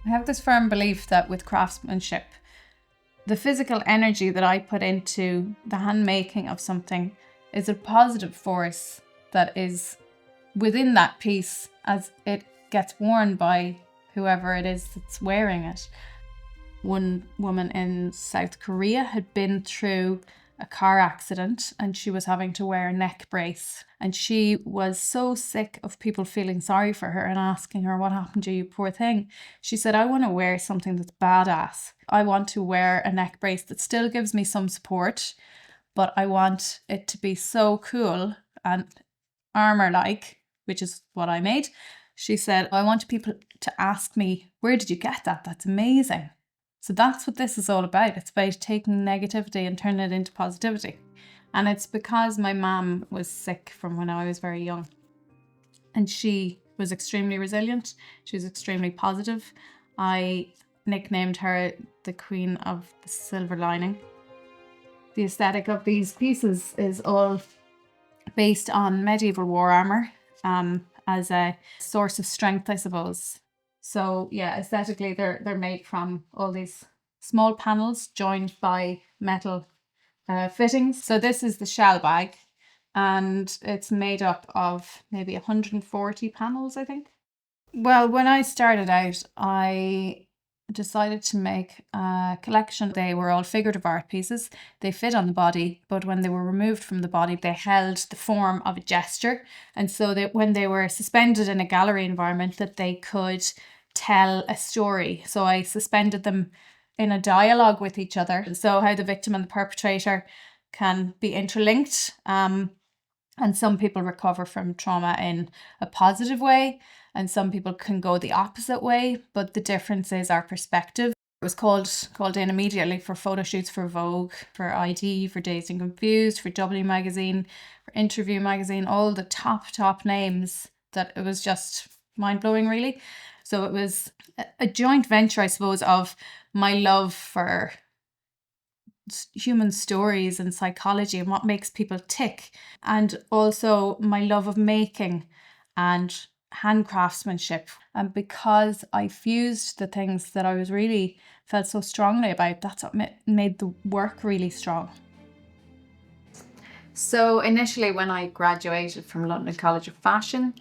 I have this firm belief that with craftsmanship, the physical energy that I put into the handmaking of something is a positive force that is within that piece as it gets worn by whoever it is that's wearing it. One woman in South Korea had been through a car accident and she was having to wear a neck brace, and she was so sick of people feeling sorry for her and asking her, what happened to you, poor thing. She said, I want to wear something that's badass. I want to wear a neck brace that still gives me some support, but I want it to be so cool and armor-like, which is what I made. She said, I want people to ask me, where did you get that? That's amazing. So that's what this is all about. It's about taking negativity and turning it into positivity. And it's because my mum was sick from when I was very young. And she was extremely resilient. She was extremely positive. I nicknamed her the Queen of the Silver Lining. The aesthetic of these pieces is all based on medieval war armour as a source of strength, I suppose. So yeah, aesthetically they're made from all these small panels joined by metal fittings. So this is the shell bag, and it's made up of maybe 140 panels, I think. Well, when I started out, I decided to make a collection. They were all figurative art pieces. They fit on the body, but when they were removed from the body, they held the form of a gesture. And so that when they were suspended in a gallery environment, that they could tell a story. So I suspended them in a dialogue with each other. So how the victim and the perpetrator can be interlinked. And some people recover from trauma in a positive way, and some people can go the opposite way. But the difference is our perspective. It was called in immediately for photo shoots for Vogue, for ID, for Dazed and Confused, for W Magazine, for Interview Magazine, all the top names, that it was just mind-blowing, really. So it was a joint venture, I suppose, of my love for human stories and psychology and what makes people tick, and also my love of making and hand craftsmanship. And because I fused the things that I was really felt so strongly about, that's what made the work really strong. So initially, when I graduated from London College of Fashion,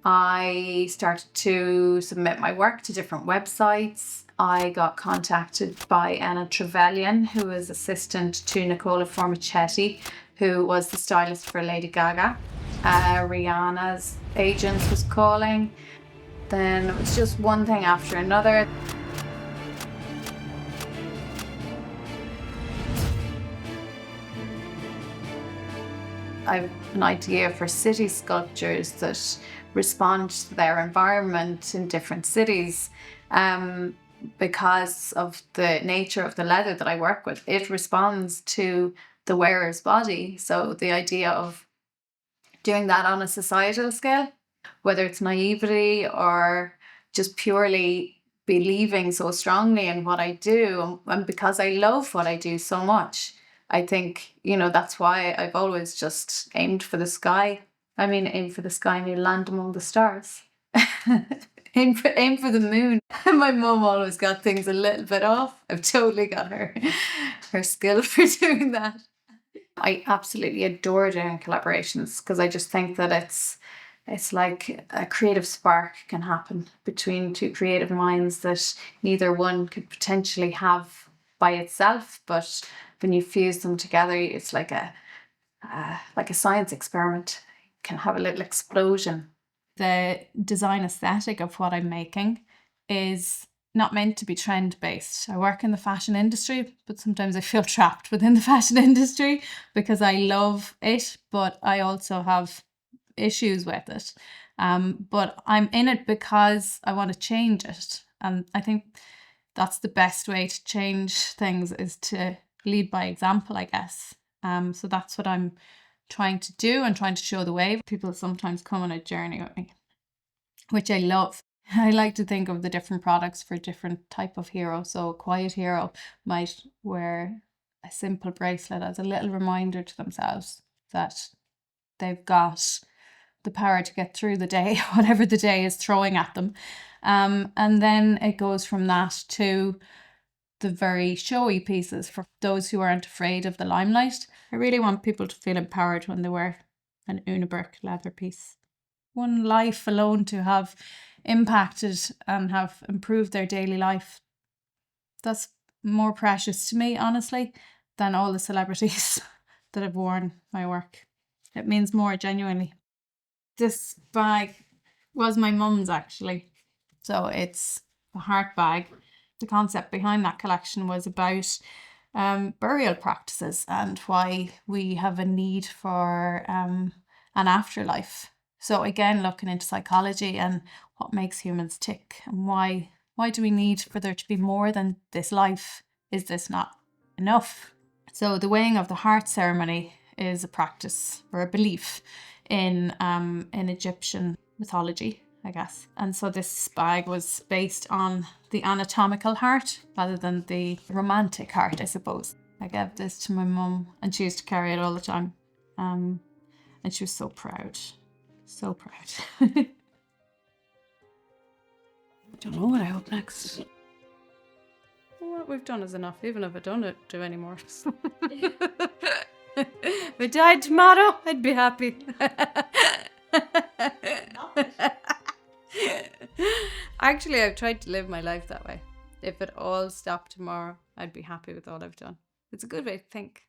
I started to submit my work to different websites. I got contacted by Anna Trevelyan, who was assistant to Nicola Formichetti, who was the stylist for Lady Gaga. Rihanna's agent was calling. Then it was just one thing after another. I have an idea for city sculptures that respond to their environment in different cities. Because of the nature of the leather that I work with, it responds to the wearer's body. So the idea of doing that on a societal scale, whether it's naivety or just purely believing so strongly in what I do, and because I love what I do so much, I think, that's why I've always just aimed for the sky. I mean, aim for the sky and you land among the stars. Aim for the moon. My mum always got things a little bit off. I've totally got her skill for doing that. I absolutely adore doing collaborations because I just think that it's like a creative spark can happen between two creative minds that neither one could potentially have by itself, but when you fuse them together, it's like a science experiment. You can have a little explosion. The design aesthetic of what I'm making is not meant to be trend-based. I work in the fashion industry, but sometimes I feel trapped within the fashion industry because I love it, but I also have issues with it. But I'm in it because I want to change it. And I think that's the best way to change things, is to lead by example, I guess. So that's what I'm trying to do and trying to show the way. People sometimes come on a journey with me, which I love. I like to think of the different products for different type of hero. So a quiet hero might wear a simple bracelet as a little reminder to themselves that they've got the power to get through the day, whatever the day is throwing at them. And then it goes from that to the very showy pieces for those who aren't afraid of the limelight. I really want people to feel empowered when they wear an Una Burke leather piece. One life alone to have impacted and have improved their daily life. That's more precious to me, honestly, than all the celebrities that have worn my work. It means more, genuinely. This bag was my mum's, actually. So it's a heart bag. The concept behind that collection was about burial practices and why we have a need for an afterlife. So again, looking into psychology and what makes humans tick, and why do we need for there to be more than this life? Is this not enough? So the weighing of the heart ceremony is a practice or a belief in Egyptian mythology, I guess. And so this bag was based on the anatomical heart rather than the romantic heart, I suppose. I gave this to my mum and she used to carry it all the time. And she was so proud. So proud. I don't know what I hope next. What we've done is enough, even if I don't do any more. If I died tomorrow, I'd be happy. Actually, I've tried to live my life that way. If it all stopped tomorrow, I'd be happy with all I've done. It's a good way to think.